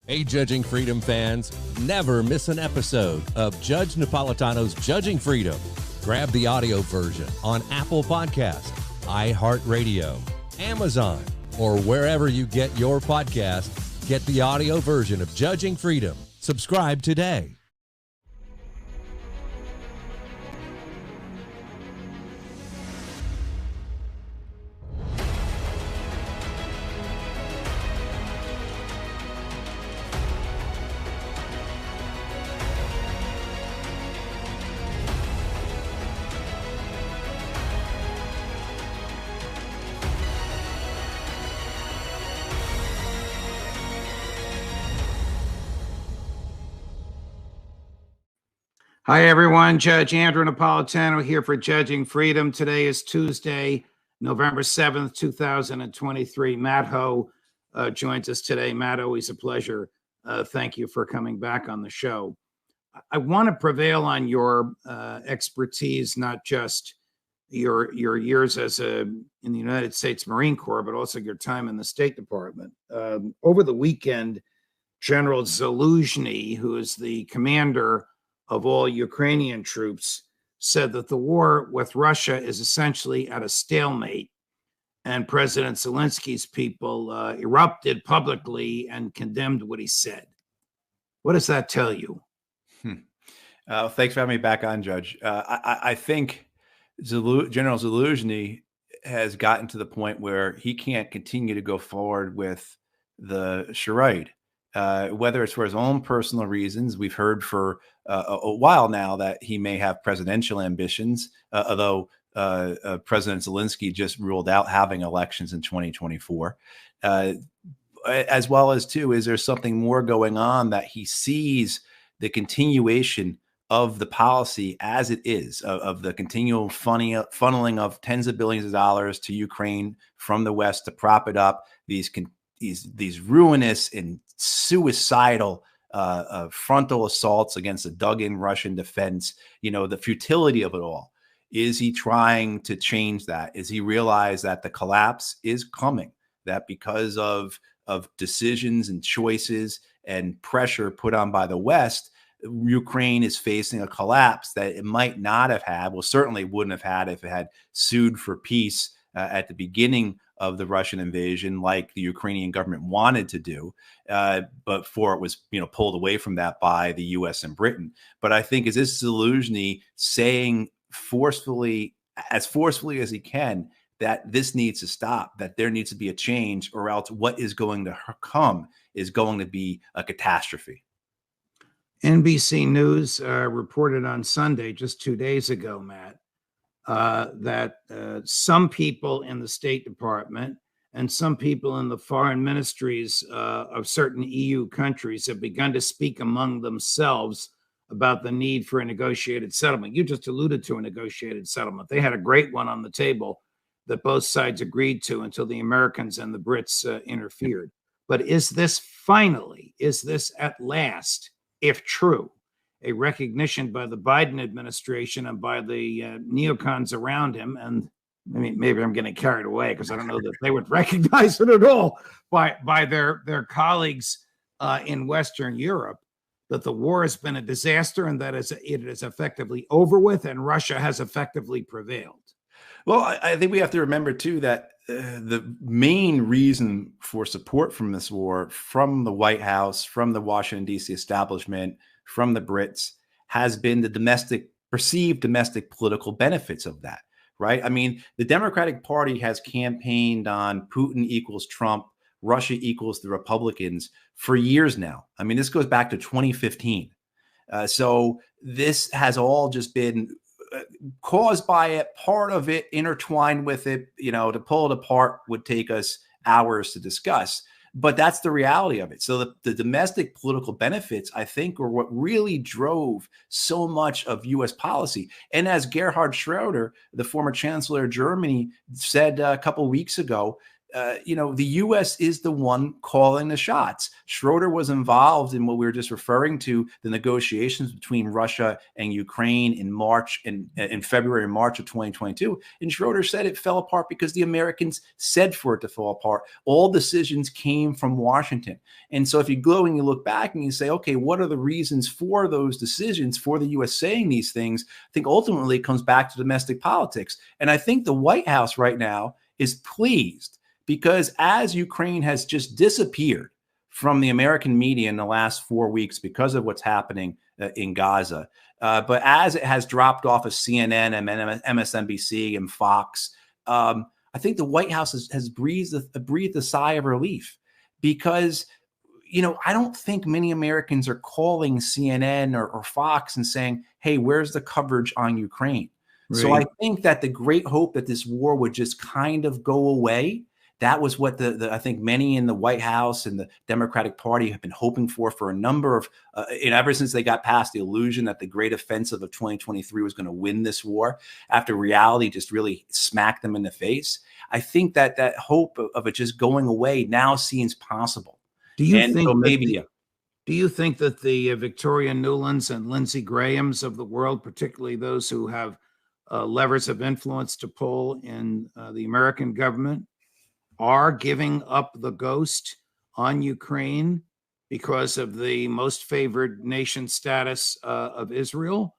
Hey, Judging Freedom fans, never miss an episode of Judge Napolitano's Judging Freedom. Grab the audio version on Apple Podcasts, iHeartRadio, Amazon, or wherever you get your podcast. Get the audio version of Judging Freedom. Subscribe today. Hi, everyone. Judge Andrew Napolitano here for Judging Freedom. Today is Tuesday, November 7th, 2023. Matt Hoh joins us today. Matt, always a pleasure. Thank you for coming back on the show. I want to prevail on your expertise, not just your years in the United States Marine Corps, but also your time in the State Department. Over the weekend, General Zaluzhny, who is the commander of all Ukrainian troops, said that the war with Russia is essentially at a stalemate, and President Zelensky's people erupted publicly and condemned what he said. What does that tell you? Thanks for having me back on, Judge. I think General Zaluzhny has gotten to the point where he can't continue to go forward with the charade. Whether it's for his own personal reasons, we've heard for a while now that he may have presidential ambitions, although President Zelensky just ruled out having elections in 2024, as well as, too, is there something more going on that he sees the continuation of the policy as it is, of the continual funneling of tens of billions of dollars to Ukraine from the West to prop it up, these ruinous and suicidal frontal assaults against a dug-in Russian defense, the futility of it all. Is he trying to change that? Is he realize that the collapse is coming, that because of decisions and choices and pressure put on by the West, Ukraine is facing a collapse that it might not have had, well, certainly wouldn't have had if it had sued for peace at the beginning of the Russian invasion, like the Ukrainian government wanted to do, but before it was, pulled away from that by the U.S. and Britain. But I think is this Zelensky saying forcefully as he can that this needs to stop, that there needs to be a change, or else what is going to come is going to be a catastrophe. NBC News reported on Sunday, just 2 days ago, Matt, that some people in the State Department and some people in the foreign ministries of certain EU countries have begun to speak among themselves about the need for a negotiated settlement. You just alluded to a negotiated settlement. They had a great one on the table that both sides agreed to until the Americans and the Brits interfered. But is this at last, if true, a recognition by the Biden administration and by the neocons around him? And maybe I'm getting carried away because I don't know that they would recognize it at all by their colleagues in Western Europe, that the war has been a disaster and that it is effectively over with and Russia has effectively prevailed. Well, I think we have to remember, too, that the main reason for support from this war from the White House, from the Washington, D.C. establishment, from the Brits, has been the perceived domestic political benefits of that, right? I mean, the Democratic Party has campaigned on Putin equals Trump, Russia equals the Republicans for years now. I mean, this goes back to 2015. So this has all just been caused by it, part of it, intertwined with it. To pull it apart would take us hours to discuss. But that's the reality of it. So the domestic political benefits, I think, are what really drove so much of U.S. policy. And as Gerhard Schroeder, the former chancellor of Germany, said a couple of weeks ago, the U.S. is the one calling the shots. Schroeder was involved in what we were just referring to, the negotiations between Russia and Ukraine in February and March of 2022. And Schroeder said it fell apart because the Americans said for it to fall apart. All decisions came from Washington. And so if you go and you look back and you say, okay, what are the reasons for those decisions, for the U.S. saying these things? I think ultimately it comes back to domestic politics. And I think the White House right now is pleased, because as Ukraine has just disappeared from the American media in the last 4 weeks because of what's happening in Gaza, but as it has dropped off of CNN and MSNBC and Fox, I think the White House has breathed a sigh of relief, because I don't think many Americans are calling CNN or Fox and saying, hey, where's the coverage on Ukraine? Right. So I think that the great hope that this war would just kind of go away, that was what I think many in the White House and the Democratic Party have been hoping for a number of, ever since they got past the illusion that the great offensive of 2023 was going to win this war, after reality just really smacked them in the face. I think that hope of it just going away now seems possible. Do you think that the Victoria Nulands and Lindsey Grahams of the world, particularly those who have levers of influence to pull in the American government, are giving up the ghost on Ukraine because of the most favored nation status of Israel?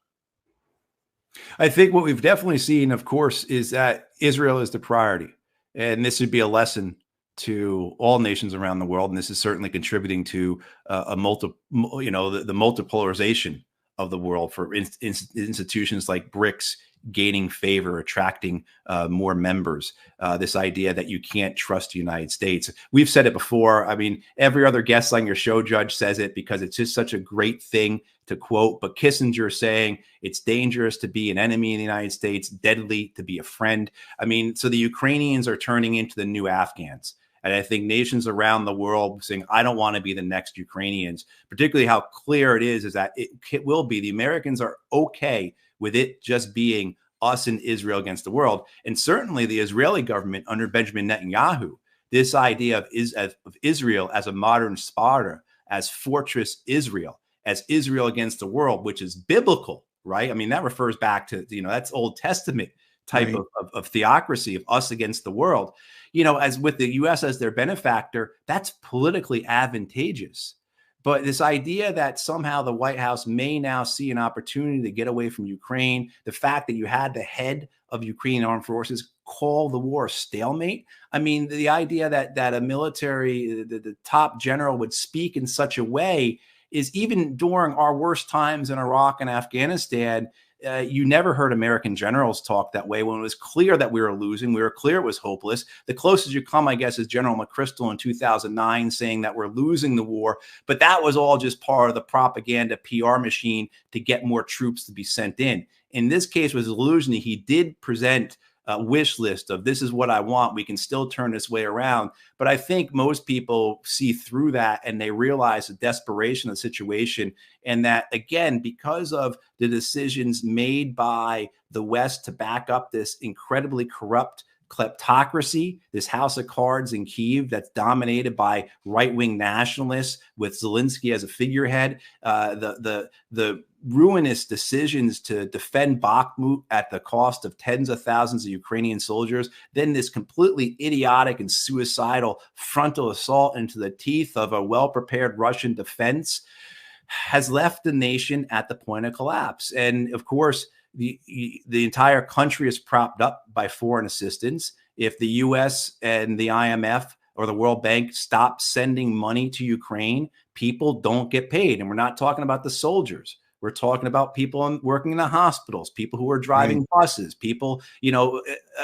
I think what we've definitely seen, of course, is that Israel is the priority. And this would be a lesson to all nations around the world. And this is certainly contributing to the multipolarization of the world, for institutions like BRICS gaining favor, attracting more members. This idea that you can't trust the United States. We've said it before. I mean, every other guest on your show, Judge, says it because it's just such a great thing to quote. But Kissinger saying it's dangerous to be an enemy in the United States, deadly to be a friend. I mean, so the Ukrainians are turning into the new Afghans. And I think nations around the world saying, I don't want to be the next Ukrainians, particularly how clear it is that it will be. The Americans are okay with it just being us and Israel against the world. And certainly the Israeli government under Benjamin Netanyahu, this idea of Israel as a modern Sparta, as fortress Israel, as Israel against the world, which is biblical, right? I mean, that refers back to, that's Old Testament type of theocracy, of us against the world. As with the U.S. as their benefactor, that's politically advantageous. But this idea that somehow the White House may now see an opportunity to get away from Ukraine, the fact that you had the head of Ukrainian armed forces call the war a stalemate. I mean, the idea that a military, the top general would speak in such a way is, even during our worst times in Iraq and Afghanistan, you never heard American generals talk that way when it was clear that we were losing. We were clear it was hopeless. The closest you come, I guess, is General McChrystal in 2009 saying that we're losing the war. But that was all just part of the propaganda PR machine to get more troops to be sent in. In this case with Zelensky, he did present a wish list of this is what I want. We can still turn this way around. But I think most people see through that and they realize the desperation of the situation. And that, again, because of the decisions made by the West to back up this incredibly corrupt kleptocracy, this house of cards in Kyiv that's dominated by right-wing nationalists with Zelensky as a figurehead, the ruinous decisions to defend Bakhmut at the cost of tens of thousands of Ukrainian soldiers, then this completely idiotic and suicidal frontal assault into the teeth of a well-prepared Russian defense has left the nation at the point of collapse. And of course, the entire country is propped up by foreign assistance. If the U.S. and the IMF or the World Bank stop sending money to Ukraine, people don't get paid. And we're not talking about the soldiers. We're talking about people working in the hospitals, people who are driving buses, people,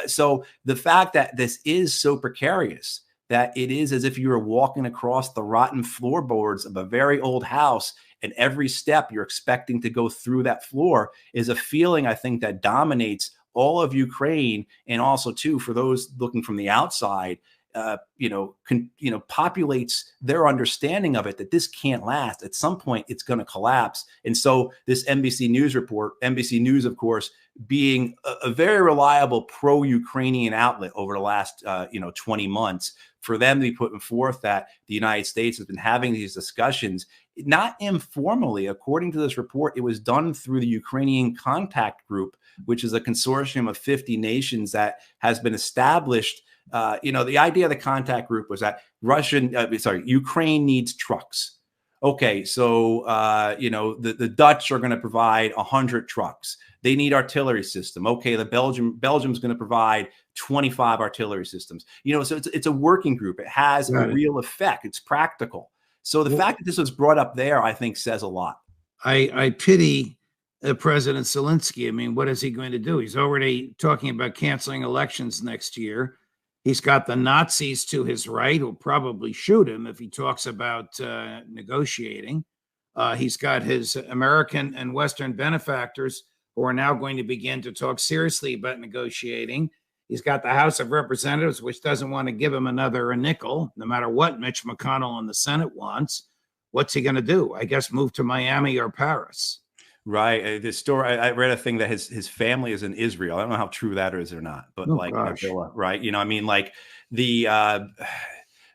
so the fact that this is so precarious, that it is as if you were walking across the rotten floorboards of a very old house, and every step you're expecting to go through that floor, is a feeling, I think, that dominates all of Ukraine. And also, too, for those looking from the outside, populates their understanding of it, that this can't last. At some point, it's going to collapse. And so this NBC News, of course, being a very reliable pro-Ukrainian outlet over the last 20 months, for them to be putting forth that the United States has been having these discussions, not informally. According to this report, it was done through the Ukrainian Contact Group, which is a consortium of 50 nations that has been established. The idea of the contact group was that Ukraine needs trucks. Okay, so the Dutch are going to provide 100 trucks. They need artillery system. Okay, Belgium's going to provide 25 artillery systems. So it's a working group. It has a real effect. It's practical. So the fact that this was brought up there, I think, says a lot. I pity President Zelensky. I mean, what is he going to do? He's already talking about canceling elections next year. He's got the Nazis to his right who'll probably shoot him if he talks about negotiating. He's got his American and Western benefactors who are now going to begin to talk seriously about negotiating. He's got the House of Representatives, which doesn't want to give him another nickel, no matter what Mitch McConnell in the Senate wants. What's he going to do? I guess move to Miami or Paris. Right. The story, I read a thing that his family is in Israel. I don't know how true that is or not, but right.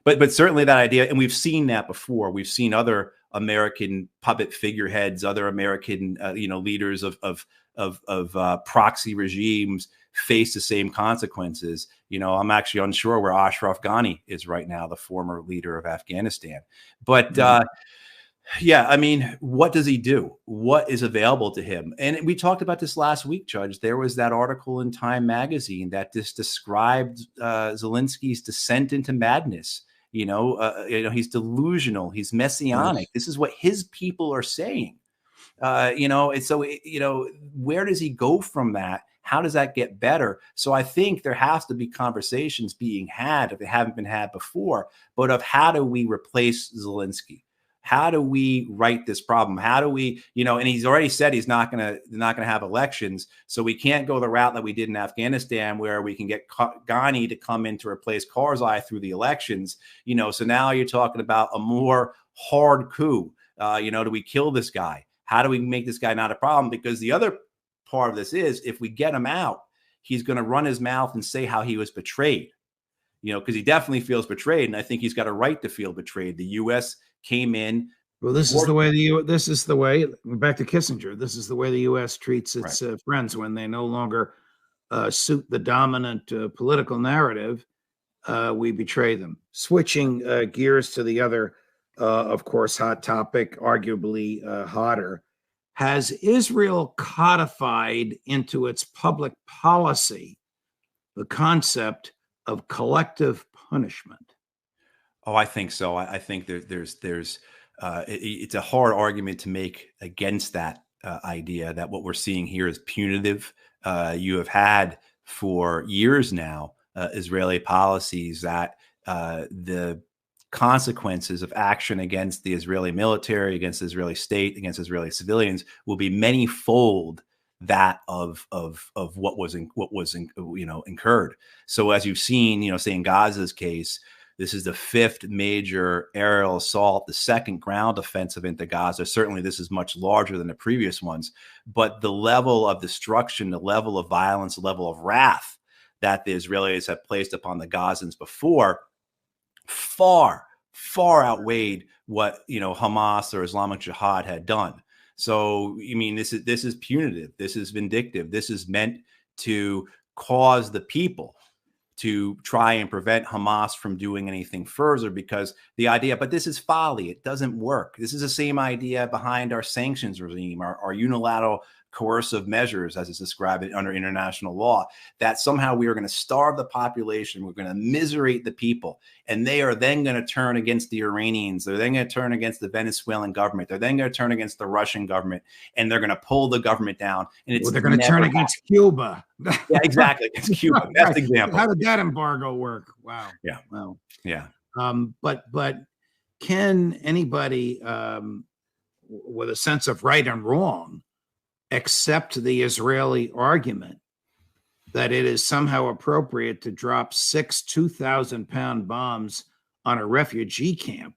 But certainly that idea. And we've seen that before. We've seen other American puppet figureheads, other American, leaders of proxy regimes face the same consequences. I'm actually unsure where Ashraf Ghani is right now, the former leader of Afghanistan. But what does he do? What is available to him? And we talked about this last week, Judge. There was that article in Time magazine that just described Zelensky's descent into madness. He's delusional. He's messianic. This is what his people are saying. And so, where does he go from that? How does that get better? So I think there has to be conversations being had, if they haven't been had before, but of how do we replace Zelensky? How do we right this problem? How do we, and he's already said he's not going to have elections. So we can't go the route that we did in Afghanistan, where we can get Ghani to come in to replace Karzai through the elections. So now you're talking about a more hard coup. Do we kill this guy? How do we make this guy not a problem? Because the other part of this is, if we get him out, he's going to run his mouth and say how he was betrayed, because he definitely feels betrayed. And I think he's got a right to feel betrayed. The U.S. came in. Well, this is the way back to Kissinger. This is the way the U.S. treats its friends when they no longer suit the dominant political narrative. We betray them. Switching gears to the other, of course, hot topic, arguably hotter. Has Israel codified into its public policy the concept of collective punishment? Oh, I think so. I think it's a hard argument to make against that idea that what we're seeing here is punitive. You have had for years now Israeli policies that the consequences of action against the Israeli military, against the Israeli state, against Israeli civilians will be many-fold that of what was incurred. So as you've seen, say in Gaza's case, this is the 5th major aerial assault, the 2nd ground offensive into Gaza. Certainly this is much larger than the previous ones, but the level of destruction, the level of violence, the level of wrath that the Israelis have placed upon the Gazans before far outweighed what Hamas or Islamic Jihad had done. So this is punitive, this is vindictive, this is meant to cause the people to try and prevent Hamas from doing anything further, because the idea, but this is folly, it doesn't work. This is the same idea behind our sanctions regime, our unilateral coercive measures, as it's described under international law, that somehow we are going to starve the population, we're going to miserate the people, and they are then going to turn against the Iranians, they're then going to turn against the Venezuelan government, they're then going to turn against the Russian government, and they're going to pull the government down. And they're going to turn against Cuba. Yeah, exactly, against Cuba. Best example. How did that embargo work? Wow. Yeah. Wow. Yeah. But can anybody with a sense of right and wrong accept the Israeli argument that it is somehow appropriate to drop 6 2,000-pound bombs on a refugee camp,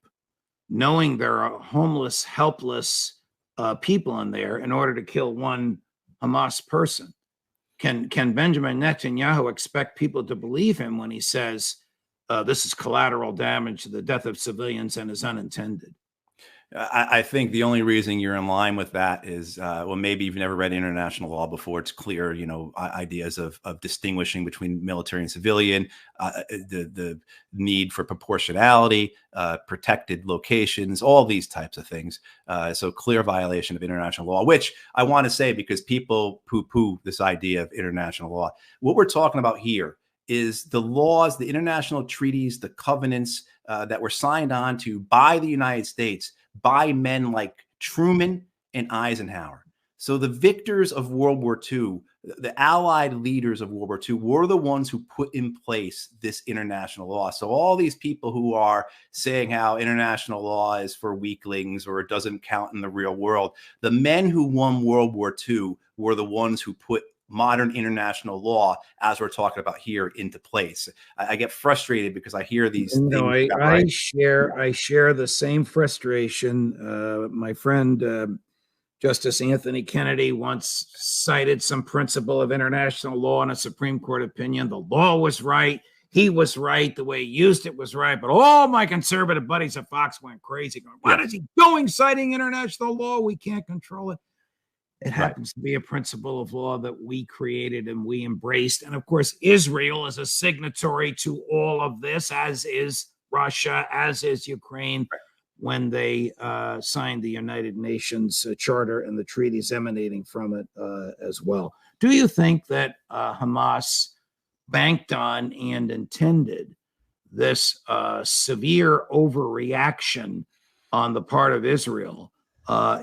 knowing there are homeless, helpless people in there, in order to kill one Hamas person? Can Benjamin Netanyahu expect people to believe him when he says this is collateral damage, the death of civilians, and is unintended? I think the only reason you're in line with that is, well, maybe you've never read international law before. It's clear, ideas of distinguishing between military and civilian, the need for proportionality, protected locations, all these types of things. So clear violation of international law, which I want to say, because people poo-poo this idea of international law. What we're talking about here is the laws, the international treaties, the covenants that were signed on to by the United States, by men like Truman and Eisenhower. So the victors of World War II, the Allied leaders of World War II, were the ones who put in place this international law. So all these people who are saying how international law is for weaklings or it doesn't count in the real world, the men who won World War II were the ones who put modern international law, as we're talking about here, into place. I get frustrated because I hear these things. I share the same frustration. My friend Justice Anthony Kennedy once cited some principle of international law in a Supreme Court opinion. The law was right. He was right. The way he used it was right. But all my conservative buddies at Fox went crazy, going, what is he doing, citing international law? We can't control it. It happens to be a principle of law that we created and we embraced. And of course, Israel is a signatory to all of this, as is Russia, as is Ukraine, when they signed the United Nations Charter and the treaties emanating from it as well. Do you think that Hamas banked on and intended this severe overreaction on the part of Israel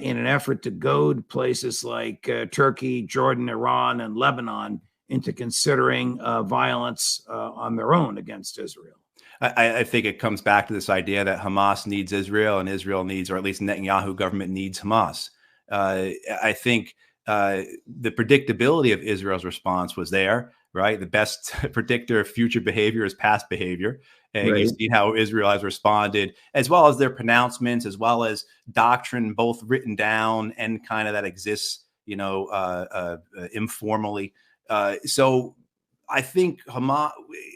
in an effort to goad places like Turkey, Jordan, Iran, and Lebanon into considering violence on their own against Israel? I think it comes back to this idea that Hamas needs Israel and Israel needs, or at least Netanyahu government needs Hamas. I think the predictability of Israel's response was there, right? The best predictor of future behavior is past behavior. And you've seen how Israel has responded, as well as their pronouncements, as well as doctrine, both written down and kind of that exists, informally. So I think Hamas,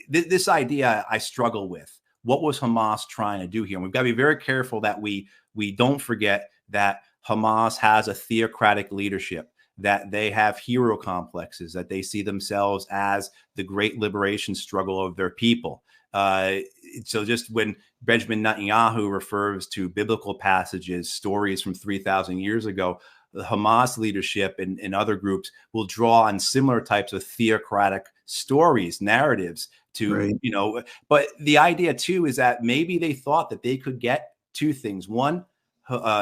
this idea I struggle with. What was Hamas trying to do here? And we've got to be very careful that we don't forget that Hamas has a theocratic leadership, that they have hero complexes, that they see themselves as the great liberation struggle of their people. So just when Benjamin Netanyahu refers to biblical passages, stories from 3,000 years ago, the Hamas leadership and other groups will draw on similar types of theocratic stories, narratives to, but the idea too is that maybe they thought that they could get two things. One,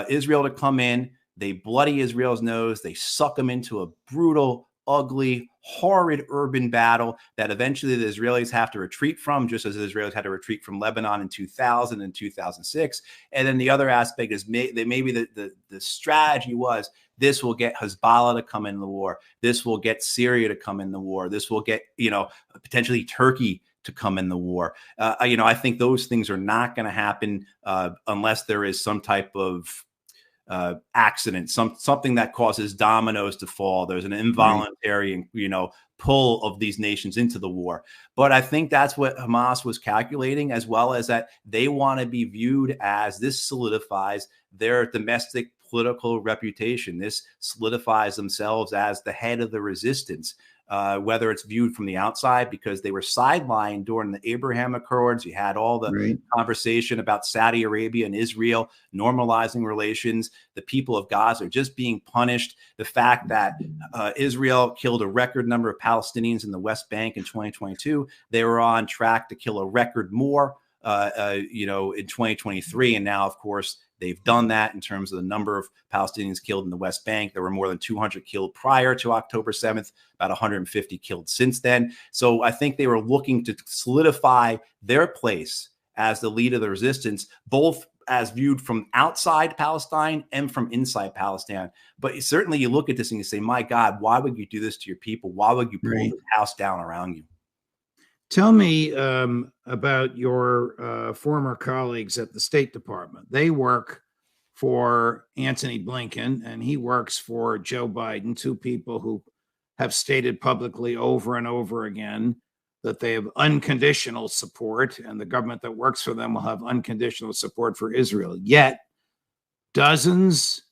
Israel to come in, they bloody Israel's nose, they suck them into a brutal, ugly, horrid urban battle that eventually the Israelis have to retreat from, just as the Israelis had to retreat from Lebanon in 2000 and 2006. And then the other aspect is maybe the strategy was, this will get Hezbollah to come in the war. This will get Syria to come in the war. This will get, potentially Turkey to come in the war. I think those things are not going to happen unless there is some type of accident, something that causes dominoes to fall. There's an involuntary, pull of these nations into the war. But I think that's what Hamas was calculating, as well as that they want to be viewed as this solidifies their domestic political reputation. This solidifies themselves as the head of the resistance. Whether it's viewed from the outside because they were sidelined during the Abraham Accords. You had all the conversation about Saudi Arabia and Israel normalizing relations. The people of Gaza are just being punished. The fact that Israel killed a record number of Palestinians in the West Bank in 2022, they were on track to kill a record more, in 2023. And now, of course, they've done that in terms of the number of Palestinians killed in the West Bank. There were more than 200 killed prior to October 7th, about 150 killed since then. So I think they were looking to solidify their place as the lead of the resistance, both as viewed from outside Palestine and from inside Palestine. But certainly you look at this and you say, my God, why would you do this to your people? Why would you pull Right. this house down around you? Tell me about your former colleagues at the State Department. They work for Antony Blinken, and he works for Joe Biden, two people who have stated publicly over and over again that they have unconditional support, and the government that works for them will have unconditional support for Israel. Yet, dozens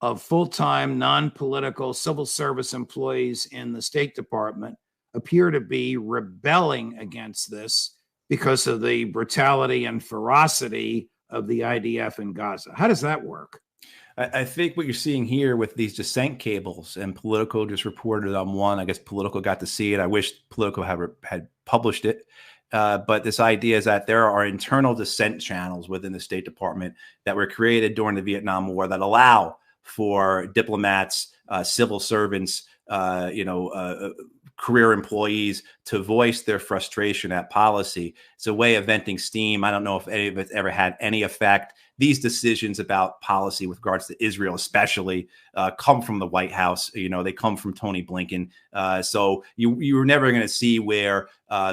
of full-time, non-political civil service employees in the State Department appear to be rebelling against this because of the brutality and ferocity of the IDF in Gaza. How does that work? I think what you're seeing here with these dissent cables, and Politico just reported on one. I guess Politico got to see it. I wish Politico had published it. But this idea is that there are internal dissent channels within the State Department that were created during the Vietnam War that allow for diplomats, civil servants, career employees to voice their frustration at policy. It's a way of venting steam. I don't know if any of it's ever had any effect. These decisions about policy with regards to Israel, especially, come from the White House. They come from Tony Blinken. So you're never going to see where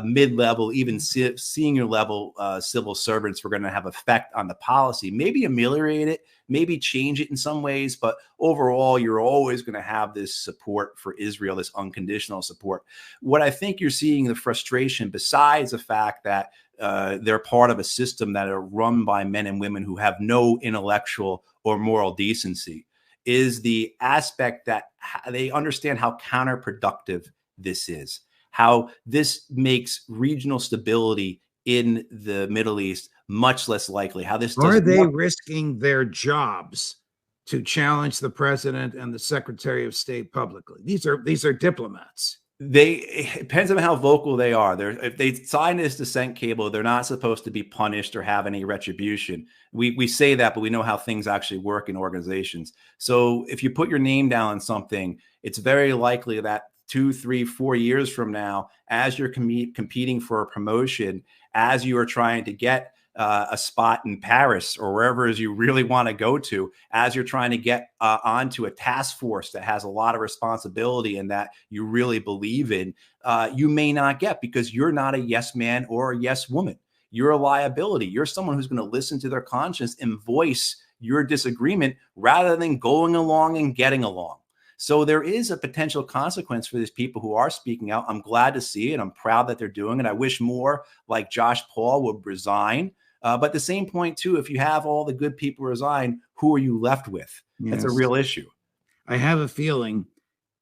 mid-level, even senior level civil servants were going to have effect on the policy. Maybe ameliorate it, maybe change it in some ways, but overall, you're always going to have this support for Israel, this unconditional support. What I think you're seeing the frustration, besides the fact that they're part of a system that are run by men and women who have no intellectual or moral decency, is the aspect that they understand how counterproductive this is, how this makes regional stability in the Middle East much less likely, how this are they risking their jobs to challenge the president and the Secretary of State publicly? These are diplomats. It depends on how vocal they are. If they sign this dissent cable, they're not supposed to be punished or have any retribution. We say that, but we know how things actually work in organizations. So if you put your name down on something, it's very likely that 2, 3, 4 years from now, as you're competing for a promotion, as you are trying to get a spot in Paris or wherever it is you really want to go to, as you're trying to get onto a task force that has a lot of responsibility and that you really believe in, you may not get, because you're not a yes man or a yes woman. You're a liability. You're someone who's going to listen to their conscience and voice your disagreement rather than going along and getting along. So there is a potential consequence for these people who are speaking out. I'm glad to see it. I'm proud that they're doing it. I wish more like Josh Paul would resign. But at the same point, too, if you have all the good people resign, who are you left with? Yes. That's a real issue. I have a feeling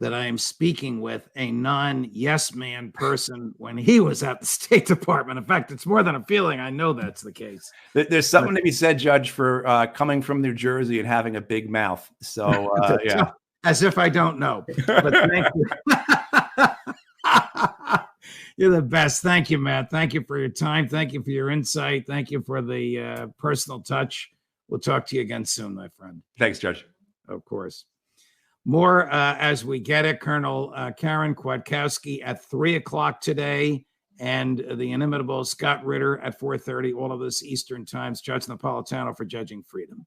that I am speaking with a non-yes man person when he was at the State Department. In fact, it's more than a feeling. I know that's the case. There's something to be said, Judge, for coming from New Jersey and having a big mouth. So, yeah. As if I don't know. But thank you. You're the best. Thank you, Matt. Thank you for your time. Thank you for your insight. Thank you for the personal touch. We'll talk to you again soon, my friend. Thanks, Judge. Of course. More as we get it. Colonel Karen Kwiatkowski at 3:00 today, and the inimitable Scott Ritter at 4:30. All of this Eastern Times. Judge Napolitano for Judging Freedom.